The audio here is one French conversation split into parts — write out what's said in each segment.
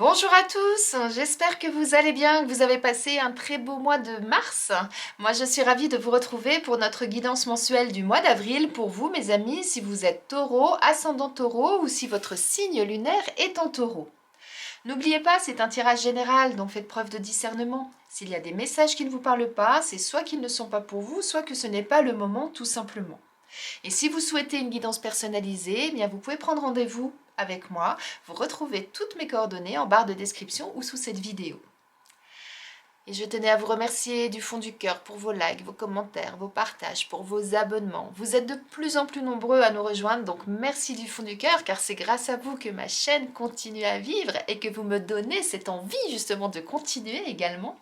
Bonjour à tous, j'espère que vous allez bien, que vous avez passé un très beau mois de mars. Moi je suis ravie de vous retrouver pour notre guidance mensuelle du mois d'avril. Pour vous mes amis, si vous êtes taureau, ascendant taureau ou si votre signe lunaire est en taureau. N'oubliez pas, c'est un tirage général, donc faites preuve de discernement. S'il y a des messages qui ne vous parlent pas, c'est soit qu'ils ne sont pas pour vous, soit que ce n'est pas le moment tout simplement. Et si vous souhaitez une guidance personnalisée, eh bien vous pouvez prendre rendez-vous avec moi. Vous retrouvez toutes mes coordonnées en barre de description ou sous cette vidéo. Et je tenais à vous remercier du fond du cœur pour vos likes, vos commentaires, vos partages, pour vos abonnements. Vous êtes de plus en plus nombreux à nous rejoindre, donc merci du fond du cœur, car c'est grâce à vous que ma chaîne continue à vivre et que vous me donnez cette envie justement de continuer également.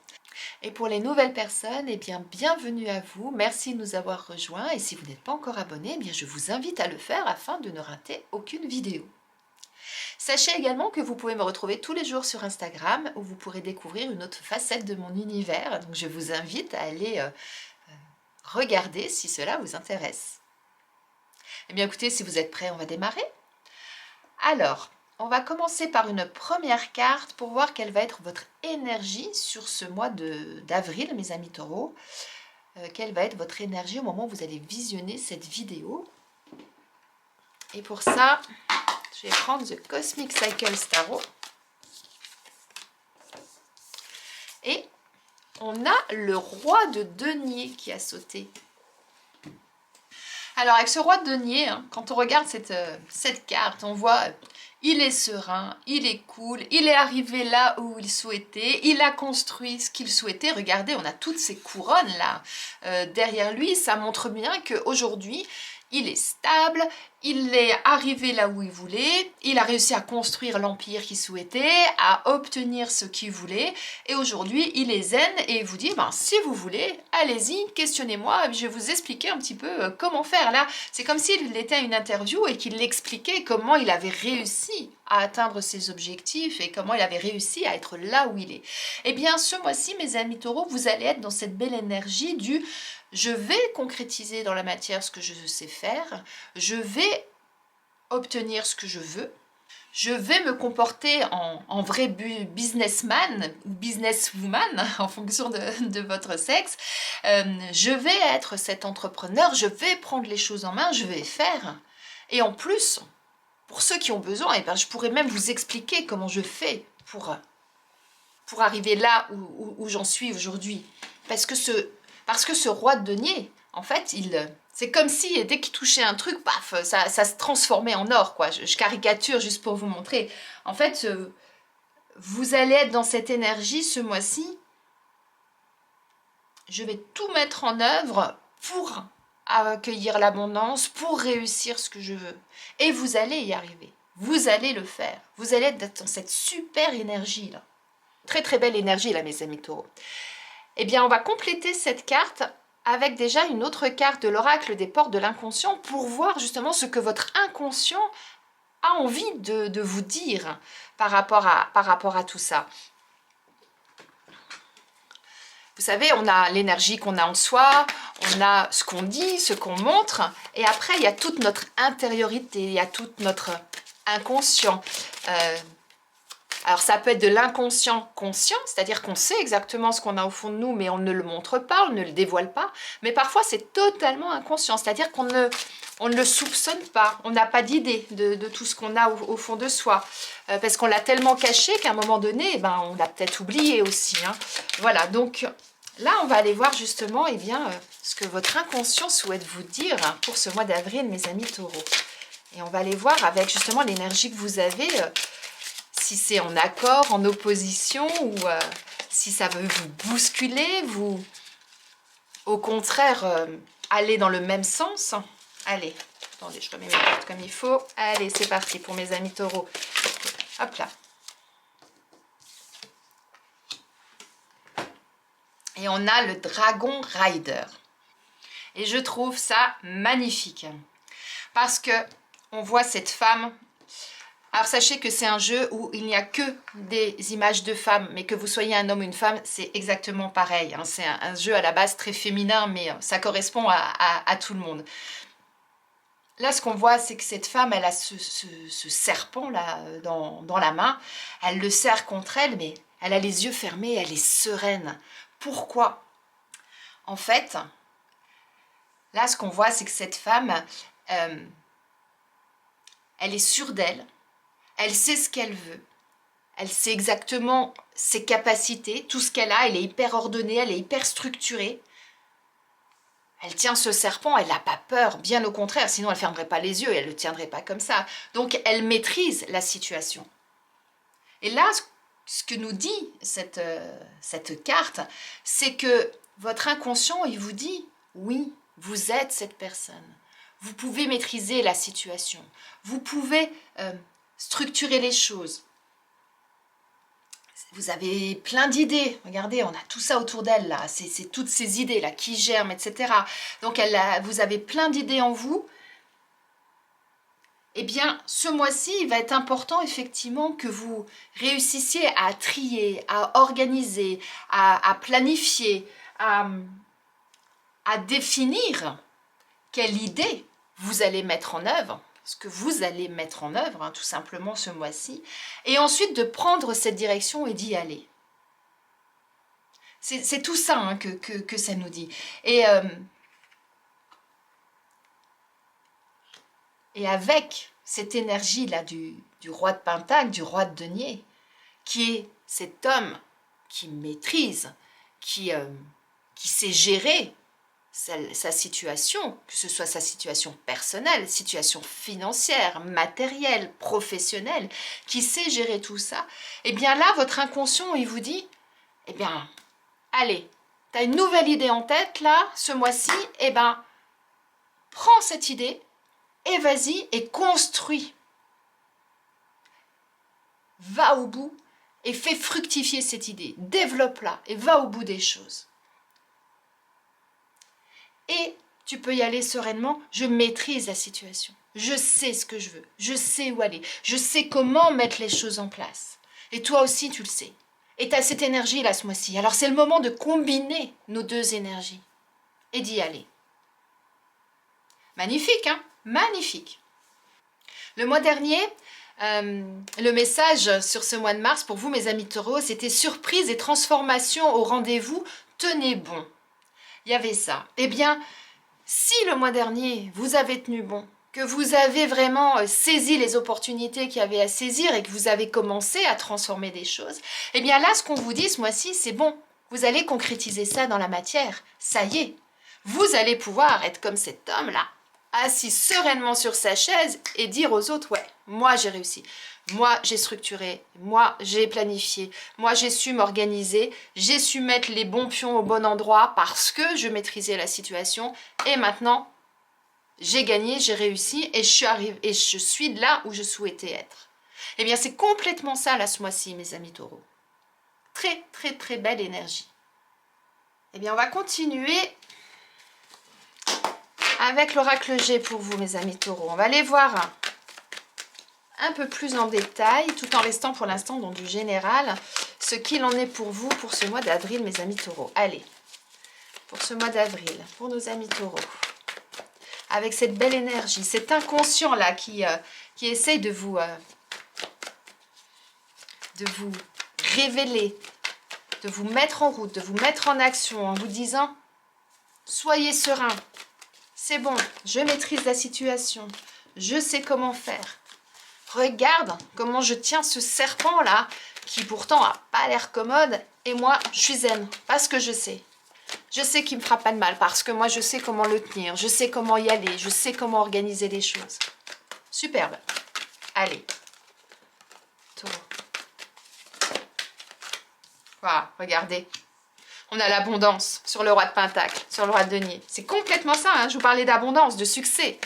Et pour les nouvelles personnes, eh bien bienvenue à vous, merci de nous avoir rejoints et si vous n'êtes pas encore abonné, eh bien je vous invite à le faire afin de ne rater aucune vidéo. Sachez également que vous pouvez me retrouver tous les jours sur Instagram où vous pourrez découvrir une autre facette de mon univers, donc je vous invite à aller regarder si cela vous intéresse. Eh bien écoutez, si vous êtes prêts, on va démarrer. Alors, on va commencer par une première carte pour voir quelle va être votre énergie sur ce mois d'avril, mes amis taureaux. Quelle va être votre énergie au moment où vous allez visionner cette vidéo. Et pour ça, je vais prendre The Cosmic Cycle Tarot. Et on a le roi de denier qui a sauté. Alors avec ce roi de denier, quand on regarde cette carte, on voit il est serein, il est cool, il est arrivé là où il souhaitait, il a construit ce qu'il souhaitait. Regardez, on a toutes ces couronnes là derrière lui, ça montre bien qu'aujourd'hui, il est stable, il est arrivé là où il voulait, il a réussi à construire l'empire qu'il souhaitait, à obtenir ce qu'il voulait, et aujourd'hui il est zen et il vous dit, ben, si vous voulez, allez-y, questionnez-moi, je vais vous expliquer un petit peu comment faire. Là, c'est comme s'il était à une interview et qu'il expliquait comment il avait réussi à atteindre ses objectifs et comment il avait réussi à être là où il est. Eh bien, ce mois-ci, mes amis taureaux, vous allez être dans cette belle énergie du je vais concrétiser dans la matière ce que je sais faire, je vais obtenir ce que je veux, je vais me comporter en vrai businessman ou businesswoman en fonction de votre sexe, je vais être cet entrepreneur, je vais prendre les choses en main, je vais faire. Et en plus, pour ceux qui ont besoin, eh ben, je pourrais même vous expliquer comment je fais pour arriver là où j'en suis aujourd'hui. Parce que ce roi de denier, en fait, c'est comme si dès qu'il touchait un truc, paf, ça se transformait en or, quoi. Je caricature juste pour vous montrer. En fait, vous allez être dans cette énergie ce mois-ci. Je vais tout mettre en œuvre pour accueillir l'abondance, pour réussir ce que je veux. Et vous allez y arriver. Vous allez le faire. Vous allez être dans cette super énergie, là. Très très belle énergie, là, mes amis taureaux. Eh bien, on va compléter cette carte avec déjà une autre carte de l'oracle des portes de l'inconscient pour voir justement ce que votre inconscient a envie de vous dire par rapport à tout ça. Vous savez, on a l'énergie qu'on a en soi, on a ce qu'on dit, ce qu'on montre, et après, il y a toute notre intériorité, il y a tout notre inconscient. Alors ça peut être de l'inconscient conscient, c'est-à-dire qu'on sait exactement ce qu'on a au fond de nous, mais on ne le montre pas, on ne le dévoile pas. Mais parfois c'est totalement inconscient, c'est-à-dire qu'on ne le soupçonne pas, on n'a pas d'idée de tout ce qu'on a au fond de soi. Parce qu'on l'a tellement caché qu'à un moment donné, ben, on l'a peut-être oublié aussi. Voilà, donc là on va aller voir justement ce que votre inconscient souhaite vous dire pour ce mois d'avril, mes amis taureaux. Et on va aller voir avec justement l'énergie que vous avez... si c'est en accord, en opposition, ou si ça veut vous bousculer, vous, au contraire, aller dans le même sens. Allez, attendez, je remets mes cartes comme il faut. Allez, c'est parti pour mes amis taureaux. Hop là. Et on a le Dragon Rider. Et je trouve ça magnifique. Parce que on voit cette femme... Alors sachez que c'est un jeu où il n'y a que des images de femmes, mais que vous soyez un homme ou une femme, c'est exactement pareil. C'est un jeu à la base très féminin, mais ça correspond à tout le monde. Là, ce qu'on voit, c'est que cette femme, elle a ce serpent-là dans la main. Elle le serre contre elle, mais elle a les yeux fermés, elle est sereine. Pourquoi? En fait, là, ce qu'on voit, c'est que cette femme, euh, elle est sûre d'elle, elle sait ce qu'elle veut, elle sait exactement ses capacités, tout ce qu'elle a, elle est hyper ordonnée, elle est hyper structurée. Elle tient ce serpent, elle n'a pas peur, bien au contraire, sinon elle ne fermerait pas les yeux, elle ne le tiendrait pas comme ça. Donc elle maîtrise la situation. Et là, ce que nous dit cette carte, c'est que votre inconscient, il vous dit, oui, vous êtes cette personne. Vous pouvez maîtriser la situation. Vous pouvez structurer les choses. Vous avez plein d'idées. Regardez, on a tout ça autour d'elle, là. C'est toutes ces idées, là, qui germent, etc. Donc, vous avez plein d'idées en vous. Eh bien, ce mois-ci, il va être important, effectivement, que vous réussissiez à trier, à organiser, à planifier, à définir quelle idée vous allez mettre en œuvre, ce que vous allez mettre en œuvre, hein, tout simplement, ce mois-ci, et ensuite de prendre cette direction et d'y aller. C'est tout ça hein, que ça nous dit. Et avec cette énergie-là du roi de Pentacle, du roi de denier, qui est cet homme qui maîtrise, qui sait gérer sa situation, que ce soit sa situation personnelle, situation financière, matérielle, professionnelle, qui sait gérer tout ça, eh bien là, votre inconscient, il vous dit, eh bien, allez, tu as une nouvelle idée en tête, là, ce mois-ci, eh bien, prends cette idée et vas-y et construis. Va au bout et fais fructifier cette idée. Développe-la et va au bout des choses. Et tu peux y aller sereinement. Je maîtrise la situation. Je sais ce que je veux. Je sais où aller. Je sais comment mettre les choses en place. Et toi aussi, tu le sais. Et tu as cette énergie-là ce mois-ci. Alors, c'est le moment de combiner nos deux énergies et d'y aller. Magnifique, hein? Magnifique. Le mois dernier, le message sur ce mois de mars pour vous, mes amis taureaux, c'était surprise et transformation au rendez-vous. Tenez bon. Il y avait ça. Eh bien, si le mois dernier, vous avez tenu bon, que vous avez vraiment saisi les opportunités qu'il y avait à saisir et que vous avez commencé à transformer des choses, eh bien là, ce qu'on vous dit ce mois-ci, c'est bon. Vous allez concrétiser ça dans la matière. Ça y est. Vous allez pouvoir être comme cet homme-là, assis sereinement sur sa chaise et dire aux autres, ouais, moi j'ai réussi. Moi, j'ai structuré, moi, j'ai planifié, moi, j'ai su m'organiser, j'ai su mettre les bons pions au bon endroit parce que je maîtrisais la situation et maintenant, j'ai gagné, j'ai réussi et je suis là où je souhaitais être. Eh bien, c'est complètement ça, là, ce mois-ci, mes amis taureaux. Très, très, très belle énergie. Eh bien, on va continuer avec l'oracle G pour vous, mes amis taureaux. On va aller voir un peu plus en détail, tout en restant pour l'instant dans du général, ce qu'il en est pour vous pour ce mois d'avril, mes amis taureaux. Allez, pour ce mois d'avril, pour nos amis taureaux, avec cette belle énergie, cet inconscient-là qui essaye de vous révéler, de vous mettre en route, de vous mettre en action en vous disant « Soyez serein, c'est bon, je maîtrise la situation, je sais comment faire. » Regarde comment je tiens ce serpent-là, qui pourtant n'a pas l'air commode, et moi, je suis zen, parce que je sais. Je sais qu'il ne me fera pas de mal, parce que moi, je sais comment le tenir, je sais comment y aller, je sais comment organiser les choses. Superbe. Allez. Taureau. Voilà, regardez. On a l'abondance sur le roi de Pentacle, sur le roi de denier. C'est complètement ça, hein. Je vous parlais d'abondance, de succès.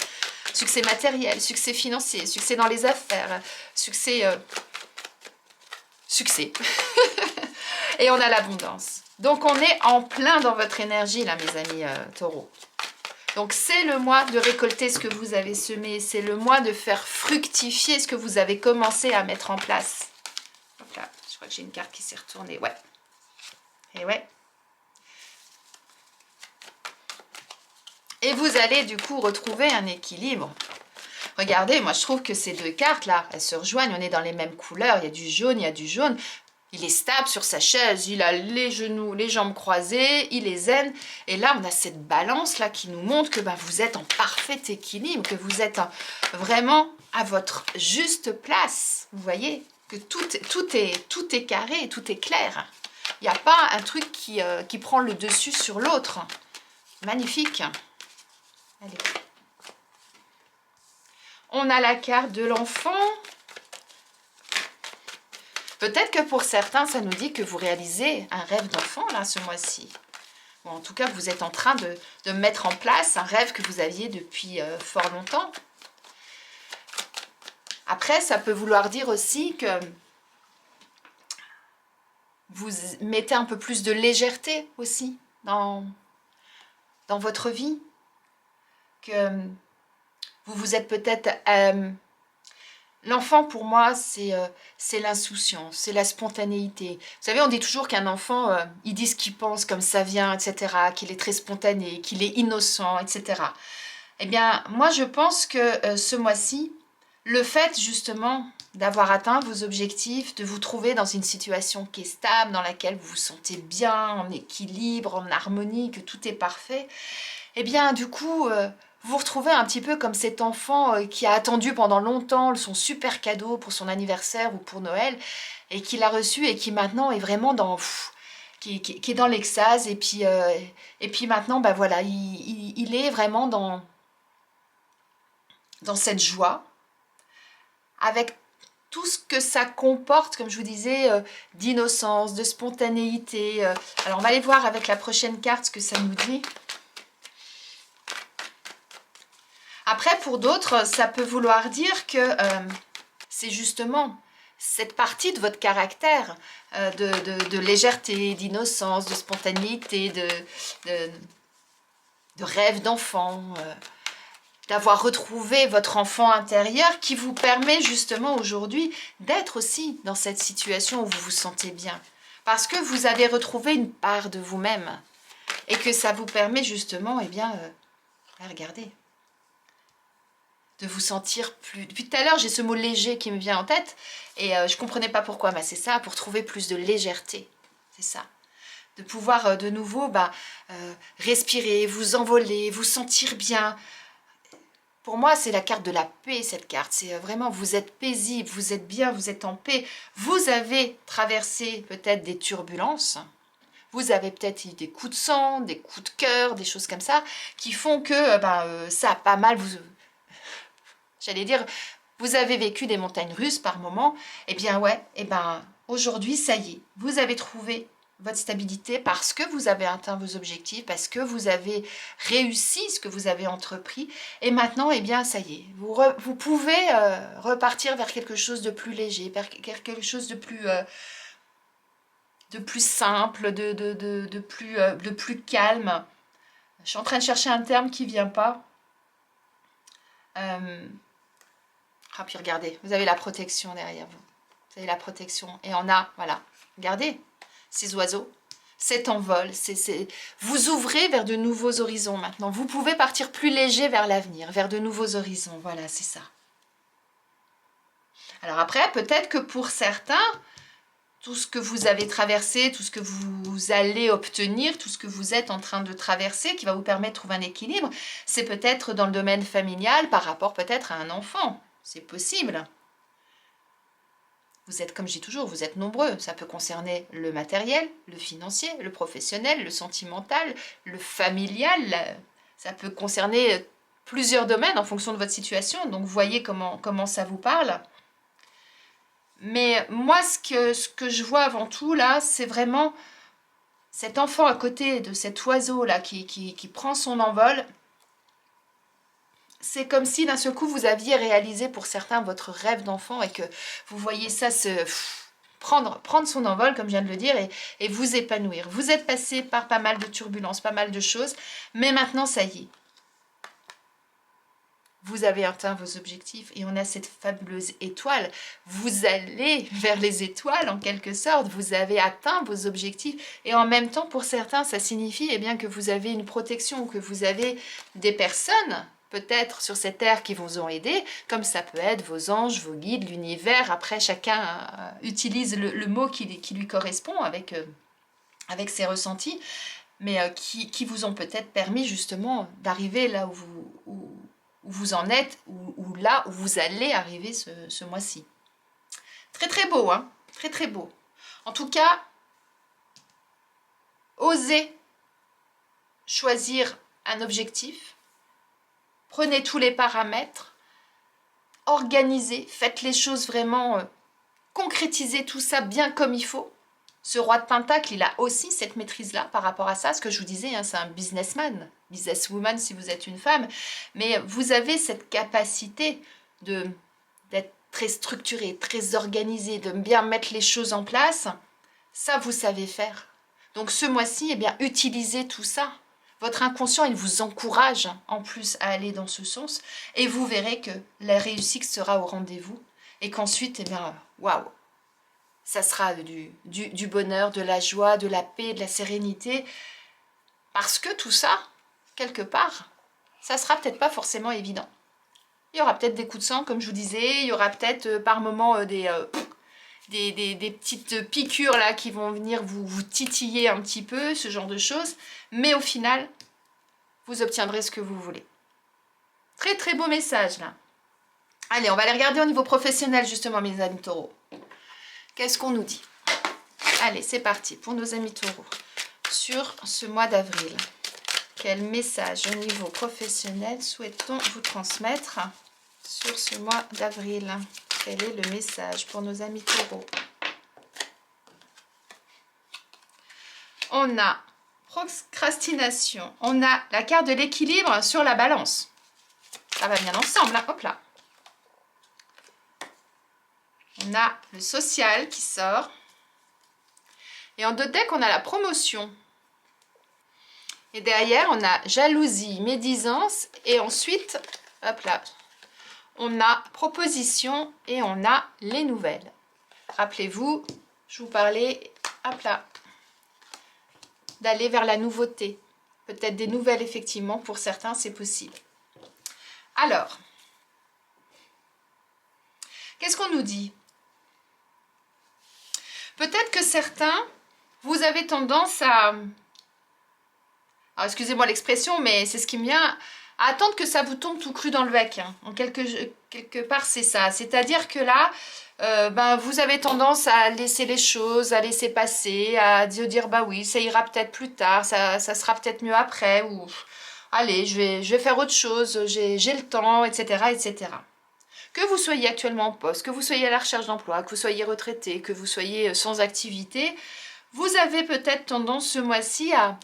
Succès matériel, succès financier, succès dans les affaires, succès... succès. Et on a l'abondance. Donc on est en plein dans votre énergie, là, mes amis taureaux. Donc c'est le mois de récolter ce que vous avez semé. C'est le mois de faire fructifier ce que vous avez commencé à mettre en place. Hop là, je crois que j'ai une carte qui s'est retournée. Ouais. Et ouais. Et vous allez du coup retrouver un équilibre Regardez, moi je trouve que ces deux cartes là, elles se rejoignent, on est dans les mêmes couleurs, il y a du jaune, il y a du jaune. Il est stable sur sa chaise, il a les genoux, les jambes croisées, il est zen. Et là, on a cette balance là qui nous montre que ben, vous êtes en parfait équilibre, que vous êtes vraiment à votre juste place. Vous voyez que tout est carré, tout est clair. Il n'y a pas un truc qui prend le dessus sur l'autre. Magnifique. Allez. On a la carte de l'enfant. Peut-être que pour certains, ça nous dit que vous réalisez un rêve d'enfant, là, ce mois-ci. Bon, en tout cas, vous êtes en train de mettre en place un rêve que vous aviez depuis fort longtemps. Après, ça peut vouloir dire aussi que vous mettez un peu plus de légèreté aussi dans votre vie. Que vous êtes peut-être... L'enfant, pour moi, c'est l'insouciance, c'est la spontanéité. Vous savez, on dit toujours qu'un enfant, il dit ce qu'il pense comme ça vient, etc., qu'il est très spontané, qu'il est innocent, etc. Eh bien, moi, je pense que ce mois-ci, le fait, justement, d'avoir atteint vos objectifs, de vous trouver dans une situation qui est stable, dans laquelle vous vous sentez bien, en équilibre, en harmonie, que tout est parfait, eh bien, du coup... vous vous retrouvez un petit peu comme cet enfant qui a attendu pendant longtemps son super cadeau pour son anniversaire ou pour Noël et qui l'a reçu et qui maintenant est vraiment dans qui est dans l'extase et puis maintenant ben voilà il est vraiment dans cette joie avec tout ce que ça comporte, comme je vous disais, d'innocence, de spontanéité. Alors on va aller voir avec la prochaine carte ce que ça nous dit. Après, pour d'autres, ça peut vouloir dire que c'est justement cette partie de votre caractère de légèreté, d'innocence, de spontanéité, de rêve d'enfant, d'avoir retrouvé votre enfant intérieur qui vous permet justement aujourd'hui d'être aussi dans cette situation où vous vous sentez bien. Parce que vous avez retrouvé une part de vous-même et que ça vous permet justement, eh bien, regardez, de vous sentir plus... Depuis tout à l'heure, j'ai ce mot léger qui me vient en tête et je ne comprenais pas pourquoi. Mais c'est ça, pour trouver plus de légèreté. C'est ça. De pouvoir de nouveau respirer, vous envoler, vous sentir bien. Pour moi, c'est la carte de la paix, cette carte. C'est vraiment, vous êtes paisible, vous êtes bien, vous êtes en paix. Vous avez traversé peut-être des turbulences. Vous avez peut-être eu des coups de sang, des coups de cœur, des choses comme ça, qui font que ça a pas mal... J'allais dire, vous avez vécu des montagnes russes par moment. Eh bien ouais, aujourd'hui, ça y est, vous avez trouvé votre stabilité parce que vous avez atteint vos objectifs, parce que vous avez réussi ce que vous avez entrepris. Et maintenant, eh bien, ça y est, vous pouvez repartir vers quelque chose de plus léger, vers quelque chose de plus simple, de plus calme. Je suis en train de chercher un terme qui ne vient pas. Ah, puis regardez, vous avez la protection derrière vous. Vous avez la protection. Et on a, voilà, regardez, ces oiseaux, cet envol. Vous ouvrez vers de nouveaux horizons maintenant. Vous pouvez partir plus léger vers l'avenir, vers de nouveaux horizons. Voilà, c'est ça. Alors après, peut-être que pour certains, tout ce que vous avez traversé, tout ce que vous allez obtenir, tout ce que vous êtes en train de traverser, qui va vous permettre de trouver un équilibre, c'est peut-être dans le domaine familial par rapport peut-être à un enfant. C'est possible. Vous êtes, comme je dis toujours, vous êtes nombreux. Ça peut concerner le matériel, le financier, le professionnel, le sentimental, le familial. Ça peut concerner plusieurs domaines en fonction de votre situation. Donc, vous voyez comment ça vous parle. Mais moi, ce que je vois avant tout, là, c'est vraiment cet enfant à côté de cet oiseau-là qui prend son envol. C'est comme si d'un seul coup vous aviez réalisé pour certains votre rêve d'enfant et que vous voyez ça prendre son envol, comme je viens de le dire, et vous épanouir. Vous êtes passé par pas mal de turbulences, pas mal de choses, mais maintenant ça y est. Vous avez atteint vos objectifs et on a cette fabuleuse étoile. Vous allez vers les étoiles en quelque sorte. Vous avez atteint vos objectifs et en même temps pour certains ça signifie eh bien, que vous avez une protection, que vous avez des personnes peut-être sur cette terre qui vous ont aidé, comme ça peut être vos anges, vos guides, l'univers. Après, chacun utilise le mot qui lui correspond avec ses ressentis, mais qui vous ont peut-être permis justement d'arriver là où vous en êtes, ou là où vous allez arriver ce mois-ci. Très très beau, hein, très très beau. En tout cas, osez choisir un objectif, prenez tous les paramètres, organisez, faites les choses vraiment, concrétisez tout ça bien comme il faut. Ce roi de Pentacle, il a aussi cette maîtrise-là par rapport à ça. Ce que je vous disais, hein, c'est un businessman, businesswoman si vous êtes une femme. Mais vous avez cette capacité d'être très structuré, très organisé, de bien mettre les choses en place. Ça, vous savez faire. Donc ce mois-ci, eh bien, utilisez tout ça. Votre inconscient, il vous encourage en plus à aller dans ce sens. Et vous verrez que la réussite sera au rendez-vous. Et qu'ensuite, eh bien, waouh, ça sera du bonheur, de la joie, de la paix, de la sérénité. Parce que tout ça, quelque part, ça sera peut-être pas forcément évident. Il y aura peut-être des coups de sang, comme je vous disais. Il y aura peut-être par moments des petites piqûres là qui vont venir vous titiller un petit peu, ce genre de choses. Mais au final, vous obtiendrez ce que vous voulez. Très très beau message là. Allez, on va aller regarder au niveau professionnel justement, mes amis taureaux. Qu'est-ce qu'on nous dit? Allez, c'est parti pour nos amis taureaux. Sur ce mois d'avril, quel message au niveau professionnel souhaitons vous transmettre sur ce mois d'avril? Quel est le message pour nos amis taureaux? On a procrastination. On a la carte de l'équilibre sur la balance. Ça va bien ensemble, hein. Hop là. On a le social qui sort. Et en deux decks, on a la promotion. Et derrière, on a jalousie, médisance. Et ensuite, hop là, on a proposition et on a les nouvelles. Rappelez-vous, je vous parlais, hop là, d'aller vers la nouveauté. Peut-être des nouvelles, effectivement, pour certains, c'est possible. Alors, qu'est-ce qu'on nous dit? Peut-être que certains, vous avez tendance à... Alors, excusez-moi l'expression, mais c'est ce qui me vient... À attendre que ça vous tombe tout cru dans le bec. Hein. En quelque part, c'est ça. C'est-à-dire que là, vous avez tendance à laisser les choses, à laisser passer, à dire, bah oui, ça ira peut-être plus tard, ça sera peut-être mieux après, ou allez, je vais faire autre chose, j'ai le temps, etc., etc. Que vous soyez actuellement en poste, que vous soyez à la recherche d'emploi, que vous soyez retraité, que vous soyez sans activité, vous avez peut-être tendance ce mois-ci à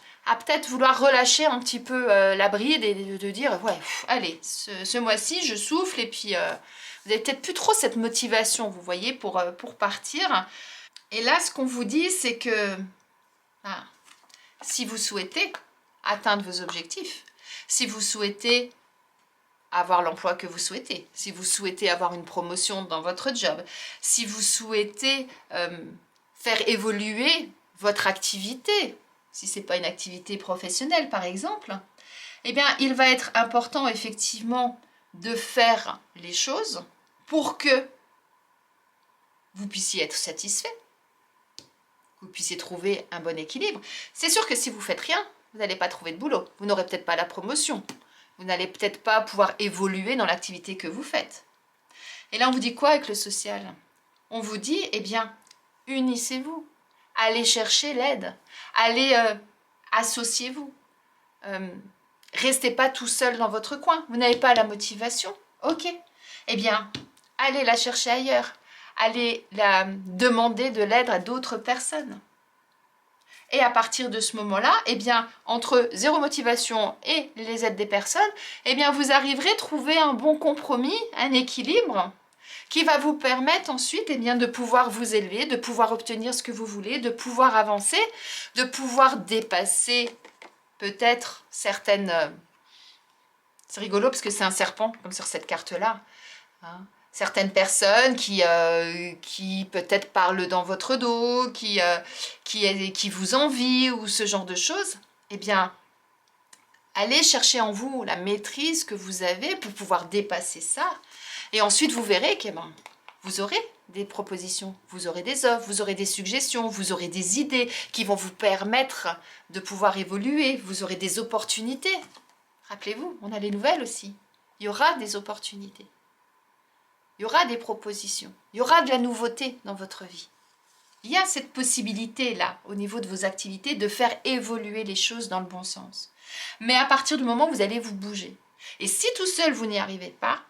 peut-être vouloir relâcher un petit peu la bride et de dire, ouais, allez, ce mois-ci, je souffle, et puis vous n'avez peut-être plus trop cette motivation, vous voyez, pour partir. Et là, ce qu'on vous dit, c'est que si vous souhaitez atteindre vos objectifs, si vous souhaitez avoir l'emploi que vous souhaitez, si vous souhaitez avoir une promotion dans votre job, si vous souhaitez faire évoluer votre activité, si ce n'est pas une activité professionnelle par exemple, eh bien il va être important effectivement de faire les choses pour que vous puissiez être satisfait, que vous puissiez trouver un bon équilibre. C'est sûr que si vous ne faites rien, vous n'allez pas trouver de boulot, vous n'aurez peut-être pas la promotion, vous n'allez peut-être pas pouvoir évoluer dans l'activité que vous faites. Et là on vous dit quoi avec le social? On vous dit, eh bien, unissez-vous. Allez chercher l'aide, allez associez-vous. Restez pas tout seul dans votre coin. Vous n'avez pas la motivation, ok. Eh bien, allez la chercher ailleurs. Allez la demander de l'aide à d'autres personnes. Et à partir de ce moment-là, eh bien, entre zéro motivation et les aides des personnes, eh bien, vous arriverez à trouver un bon compromis, un équilibre, qui va vous permettre ensuite eh bien, de pouvoir vous élever, de pouvoir obtenir ce que vous voulez, de pouvoir avancer, de pouvoir dépasser peut-être certaines... C'est rigolo parce que c'est un serpent, comme sur cette carte-là. Hein. Certaines personnes qui peut-être parlent dans votre dos, qui vous envient ou ce genre de choses, eh bien, Allez chercher en vous la maîtrise que vous avez pour pouvoir dépasser ça. Et ensuite, vous verrez que vous aurez des propositions, vous aurez des offres, vous aurez des suggestions, vous aurez des idées qui vont vous permettre de pouvoir évoluer. Vous aurez des opportunités. Rappelez-vous, on a les nouvelles aussi. Il y aura des opportunités. Il y aura des propositions. Il y aura de la nouveauté dans votre vie. Il y a cette possibilité-là, au niveau de vos activités, de faire évoluer les choses dans le bon sens. Mais à partir du moment où vous allez vous bouger. Et si tout seul, vous n'y arrivez pas,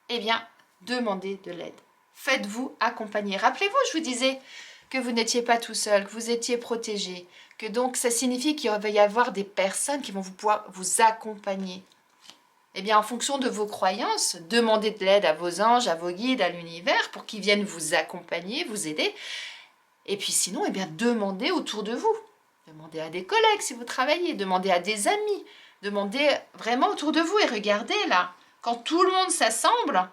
eh bien, demandez de l'aide. Faites-vous accompagner. Rappelez-vous, je vous disais que vous n'étiez pas tout seul, que vous étiez protégé, que donc ça signifie qu'il va y avoir des personnes qui vont pouvoir vous accompagner. Eh bien, en fonction de vos croyances, demandez de l'aide à vos anges, à vos guides, à l'univers, pour qu'ils viennent vous accompagner, vous aider. Et puis sinon, eh bien, demandez autour de vous. Demandez à des collègues si vous travaillez, demandez à des amis, demandez vraiment autour de vous. Et regardez là, quand tout le monde s'assemble,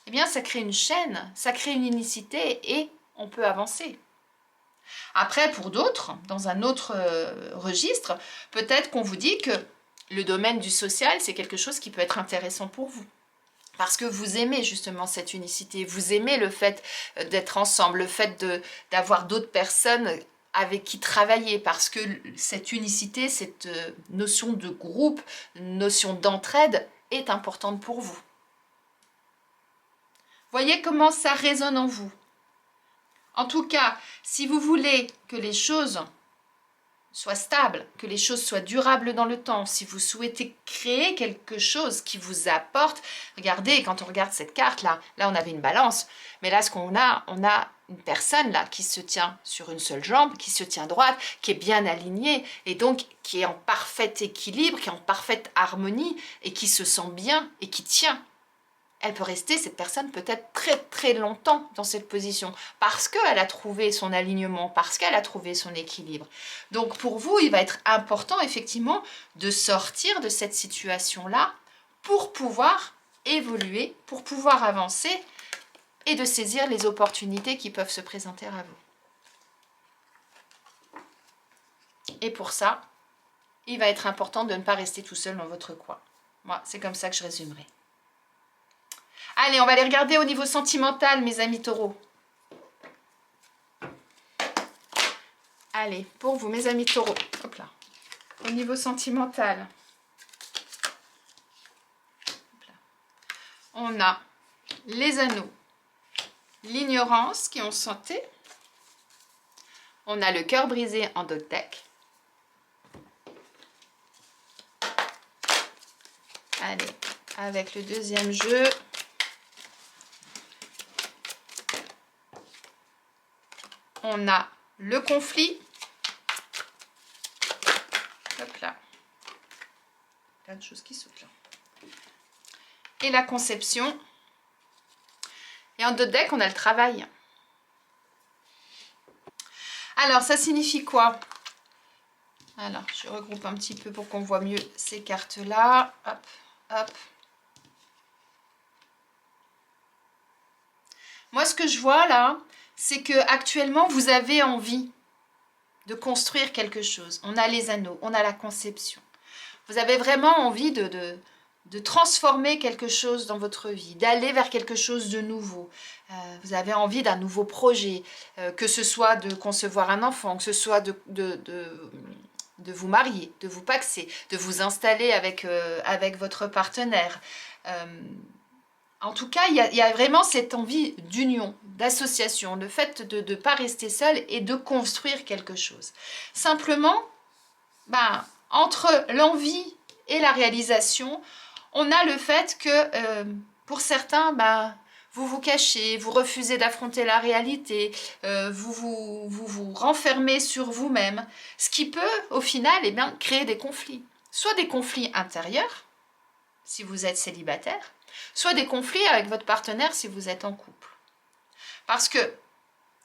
eh bien, ça crée une chaîne, ça crée une unicité et on peut avancer. Après, pour d'autres, dans un autre registre, peut-être qu'on vous dit que le domaine du social, c'est quelque chose qui peut être intéressant pour vous. Parce que vous aimez justement cette unicité, vous aimez le fait d'être ensemble, le fait d'avoir d'autres personnes avec qui travailler, parce que cette unicité, cette notion de groupe, notion d'entraide est importante pour vous. Voyez comment ça résonne en vous. En tout cas, si vous voulez que les choses soient stables, que les choses soient durables dans le temps, si vous souhaitez créer quelque chose qui vous apporte, regardez, quand on regarde cette carte-là, là on avait une balance, mais là ce qu'on a, on a une personne là qui se tient sur une seule jambe, qui se tient droite, qui est bien alignée, et donc qui est en parfait équilibre, qui est en parfaite harmonie, et qui se sent bien, et qui tient. Elle peut rester, cette personne, peut-être très très longtemps dans cette position, parce qu'elle a trouvé son alignement, parce qu'elle a trouvé son équilibre. Donc pour vous, il va être important effectivement de sortir de cette situation-là pour pouvoir évoluer, pour pouvoir avancer et de saisir les opportunités qui peuvent se présenter à vous. Et pour ça, il va être important de ne pas rester tout seul dans votre coin. Moi, c'est comme ça que je résumerai. Allez, on va aller regarder au niveau sentimental, mes amis taureaux. Allez, pour vous, mes amis taureaux. Hop là. Au niveau sentimental. Hop là. On a les anneaux, l'ignorance qui ont sauté. On a le cœur brisé en dog deck. Allez, avec le deuxième jeu. On a le conflit. Hop là. Plein de choses qui sautent là. Et la conception. Et en deux decks, on a le travail. Alors, ça signifie quoi? Alors, je regroupe un petit peu pour qu'on voit mieux ces cartes-là. Hop, hop. Moi, ce que je vois là, c'est que actuellement vous avez envie de construire quelque chose. On a les anneaux, on a la conception. Vous avez vraiment envie de transformer quelque chose dans votre vie, d'aller vers quelque chose de nouveau. Vous avez envie d'un nouveau projet, que ce soit de concevoir un enfant, que ce soit de vous marier, de vous paxer, de vous installer avec votre partenaire. En tout cas, il y a vraiment cette envie d'union, d'association, le fait de ne pas rester seul et de construire quelque chose. Simplement, entre l'envie et la réalisation, on a le fait que pour certains, vous vous cachez, vous refusez d'affronter la réalité, vous renfermez sur vous-même, ce qui peut au final créer des conflits. Soit des conflits intérieurs, si vous êtes célibataire, soit des conflits avec votre partenaire si vous êtes en couple. Parce que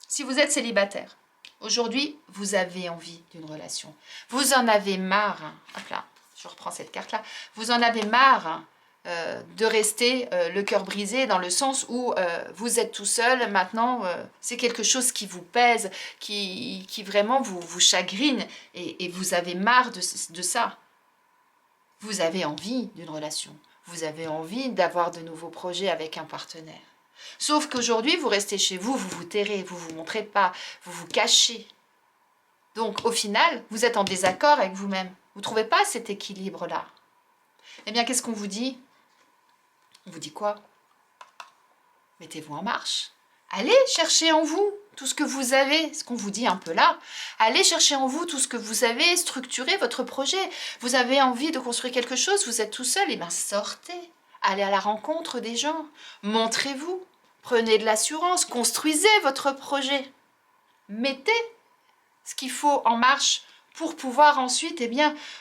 si vous êtes célibataire, aujourd'hui, vous avez envie d'une relation. Vous en avez marre, hop là, je reprends cette carte-là, vous en avez marre de rester le cœur brisé dans le sens où vous êtes tout seul, maintenant c'est quelque chose qui vous pèse, qui vraiment vous chagrine et vous avez marre de ça. Vous avez envie d'une relation. Vous avez envie d'avoir de nouveaux projets avec un partenaire. Sauf qu'aujourd'hui, vous restez chez vous, vous vous tairez, vous vous montrez pas, vous vous cachez. Donc, au final, vous êtes en désaccord avec vous-même. Vous ne trouvez pas cet équilibre-là. Eh bien, qu'est-ce qu'on vous dit? On vous dit quoi? Mettez-vous en marche. Allez chercher en vous tout ce que vous avez, ce qu'on vous dit un peu là. Allez chercher en vous tout ce que vous avez, structurez votre projet. Vous avez envie de construire quelque chose, vous êtes tout seul, et bien sortez. Allez à la rencontre des gens. Montrez-vous. Prenez de l'assurance, construisez votre projet. Mettez ce qu'il faut en marche pour pouvoir ensuite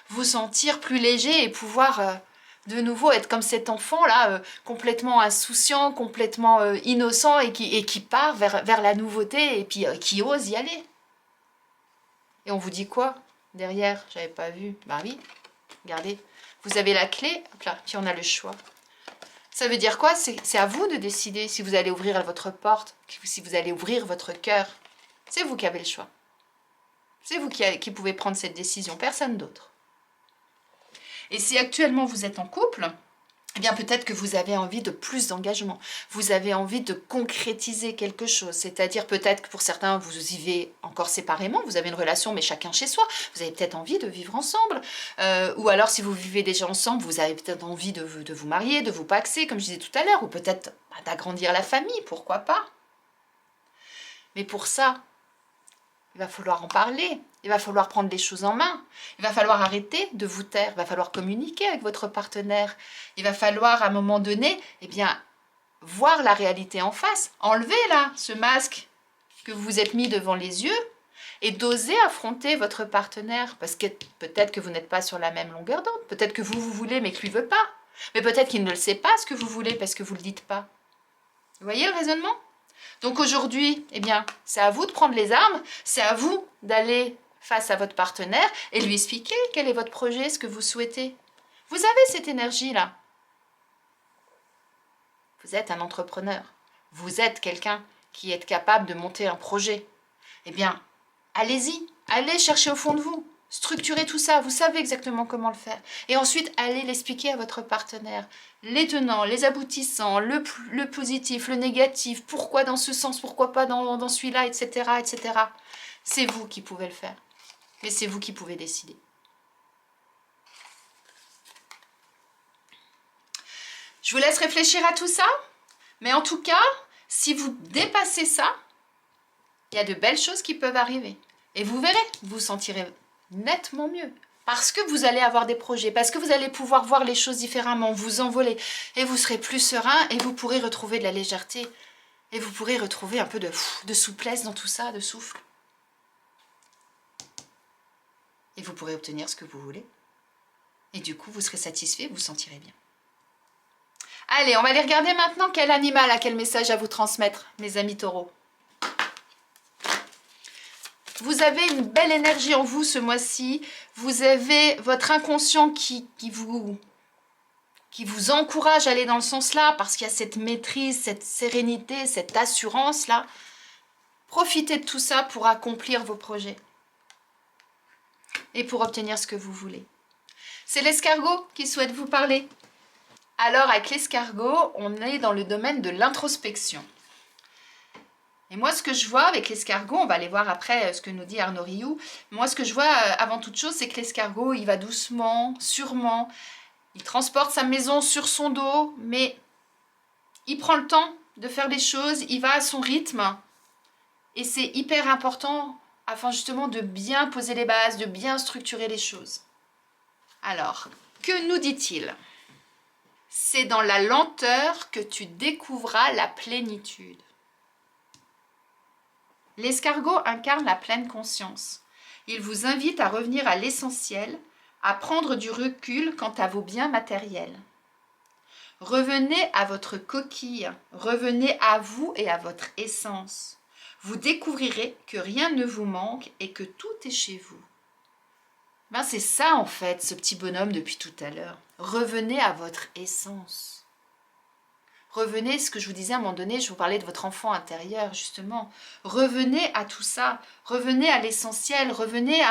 vous sentir plus léger et pouvoir de nouveau être comme cet enfant-là, complètement insouciant, complètement innocent et qui part vers la nouveauté et puis qui ose y aller. Et on vous dit quoi derrière? J'avais pas vu. Bah oui, regardez. Vous avez la clé, hop là, puis on a le choix. Ça veut dire quoi? C'est à vous de décider si vous allez ouvrir votre porte, si vous allez ouvrir votre cœur. C'est vous qui avez le choix. C'est vous qui pouvez prendre cette décision, personne d'autre. Et si actuellement vous êtes en couple, eh bien peut-être que vous avez envie de plus d'engagement. Vous avez envie de concrétiser quelque chose. C'est-à-dire peut-être que pour certains, vous vivez encore séparément, vous avez une relation mais chacun chez soi. Vous avez peut-être envie de vivre ensemble. Ou alors si vous vivez déjà ensemble, vous avez peut-être envie de vous marier, de vous paxer, comme je disais tout à l'heure. Ou peut-être d'agrandir la famille, pourquoi pas. Mais pour ça, il va falloir en parler, il va falloir prendre les choses en main, il va falloir arrêter de vous taire, il va falloir communiquer avec votre partenaire, il va falloir à un moment donné, voir la réalité en face, enlever là ce masque que vous vous êtes mis devant les yeux et d'oser affronter votre partenaire, parce que peut-être que vous n'êtes pas sur la même longueur d'onde, peut-être que vous voulez mais que lui veut pas, mais peut-être qu'il ne le sait pas ce que vous voulez parce que vous ne le dites pas. Vous voyez le raisonnement ? Donc aujourd'hui, c'est à vous de prendre les armes, c'est à vous d'aller face à votre partenaire et lui expliquer quel est votre projet, ce que vous souhaitez. Vous avez cette énergie-là. Vous êtes un entrepreneur. Vous êtes quelqu'un qui est capable de monter un projet. Allez-y, allez chercher au fond de vous. Structurez tout ça, vous savez exactement comment le faire. Et ensuite, allez l'expliquer à votre partenaire. Les tenants, les aboutissants, le positif, le négatif, pourquoi dans ce sens, pourquoi pas dans celui-là, etc., etc. C'est vous qui pouvez le faire. Mais c'est vous qui pouvez décider. Je vous laisse réfléchir à tout ça. Mais en tout cas, si vous dépassez ça, il y a de belles choses qui peuvent arriver. Et vous verrez, vous vous sentirez nettement mieux. Parce que vous allez avoir des projets, parce que vous allez pouvoir voir les choses différemment, vous envoler. Et vous serez plus serein et vous pourrez retrouver de la légèreté. Et vous pourrez retrouver un peu de souplesse dans tout ça, de souffle. Et vous pourrez obtenir ce que vous voulez. Et du coup, vous serez satisfait, vous vous sentirez bien. Allez, on va aller regarder maintenant quel animal a quel message à vous transmettre, mes amis taureaux. Vous avez une belle énergie en vous ce mois-ci. Vous avez votre inconscient qui vous encourage à aller dans le sens là, parce qu'il y a cette maîtrise, cette sérénité, cette assurance-là. Profitez de tout ça pour accomplir vos projets et pour obtenir ce que vous voulez. C'est l'escargot qui souhaite vous parler. Alors, avec l'escargot, on est dans le domaine de l'introspection. Et moi, ce que je vois avec l'escargot, on va aller voir après ce que nous dit Arnaud Rioux. Moi, ce que je vois avant toute chose, c'est que l'escargot, il va doucement, sûrement. Il transporte sa maison sur son dos, mais il prend le temps de faire les choses, il va à son rythme. Et c'est hyper important afin justement de bien poser les bases, de bien structurer les choses. Alors, que nous dit-il ? C'est dans la lenteur que tu découvriras la plénitude. L'escargot incarne la pleine conscience. Il vous invite à revenir à l'essentiel, à prendre du recul quant à vos biens matériels. Revenez à votre coquille, revenez à vous et à votre essence. Vous découvrirez que rien ne vous manque et que tout est chez vous. C'est ça en fait, ce petit bonhomme depuis tout à l'heure. Revenez à votre essence. Revenez, ce que je vous disais à un moment donné, je vous parlais de votre enfant intérieur justement. Revenez à tout ça, revenez à l'essentiel, revenez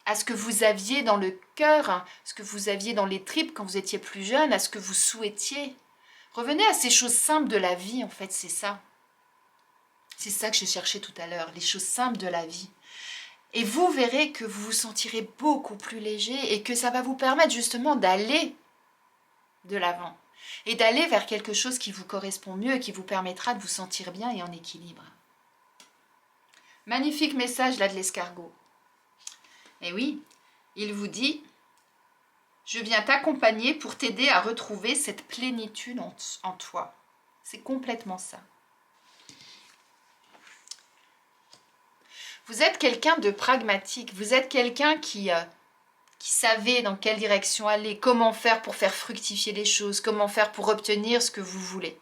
à ce que vous aviez dans le cœur, à ce que vous aviez dans les tripes quand vous étiez plus jeune, à ce que vous souhaitiez. Revenez à ces choses simples de la vie, en fait, c'est ça. C'est ça que je cherchais tout à l'heure, les choses simples de la vie. Et vous verrez que vous vous sentirez beaucoup plus léger et que ça va vous permettre justement d'aller de l'avant et d'aller vers quelque chose qui vous correspond mieux et qui vous permettra de vous sentir bien et en équilibre. Magnifique message là de l'escargot. Et oui, il vous dit, je viens t'accompagner pour t'aider à retrouver cette plénitude en toi. C'est complètement ça. Vous êtes quelqu'un de pragmatique, vous êtes quelqu'un qui savait dans quelle direction aller, comment faire pour faire fructifier les choses, comment faire pour obtenir ce que vous voulez.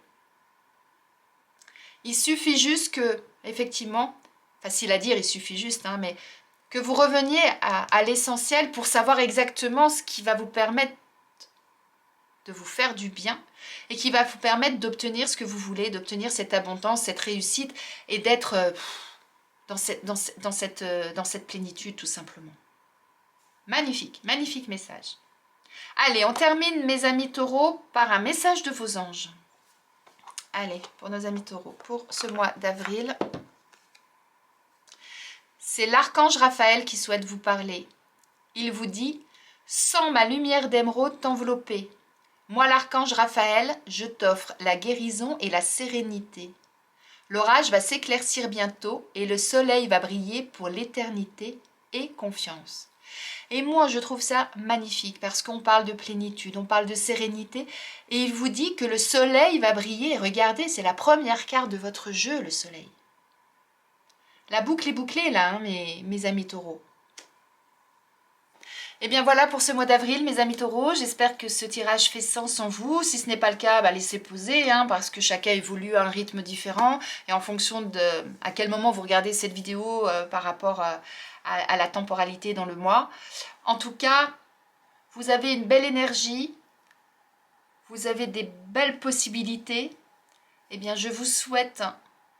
Il suffit juste que, effectivement, facile à dire, il suffit juste, hein, mais que vous reveniez à l'essentiel pour savoir exactement ce qui va vous permettre de vous faire du bien et qui va vous permettre d'obtenir ce que vous voulez, d'obtenir cette abondance, cette réussite et d'être dans cette plénitude tout simplement. Magnifique, magnifique message. Allez, on termine mes amis taureaux par un message de vos anges. Allez, pour nos amis taureaux, pour ce mois d'avril, c'est l'archange Raphaël qui souhaite vous parler. Il vous dit « Sens ma lumière d'émeraude t'envelopper. Moi l'archange Raphaël, je t'offre la guérison et la sérénité. L'orage va s'éclaircir bientôt et le soleil va briller pour l'éternité et confiance. » Et moi, je trouve ça magnifique parce qu'on parle de plénitude, on parle de sérénité. Et il vous dit que le soleil va briller. Regardez, c'est la première carte de votre jeu, le soleil. La boucle est bouclée là, hein, mes amis taureaux. Et bien voilà pour ce mois d'avril, mes amis taureaux. J'espère que ce tirage fait sens en vous. Si ce n'est pas le cas, laissez poser, hein, parce que chacun évolue à un rythme différent. Et en fonction de à quel moment vous regardez cette vidéo par rapport à la temporalité dans le mois. En tout cas, vous avez une belle énergie. Vous avez des belles possibilités. Eh bien, je vous souhaite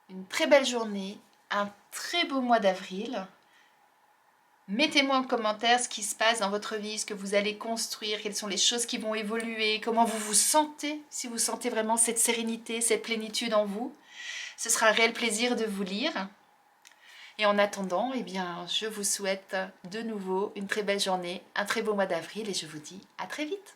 une très belle journée, un très beau mois d'avril. Mettez-moi en commentaire ce qui se passe dans votre vie, ce que vous allez construire, quelles sont les choses qui vont évoluer, comment vous vous sentez, si vous sentez vraiment cette sérénité, cette plénitude en vous. Ce sera un réel plaisir de vous lire. Et en attendant, eh bien, je vous souhaite de nouveau une très belle journée, un très beau mois d'avril et je vous dis à très vite.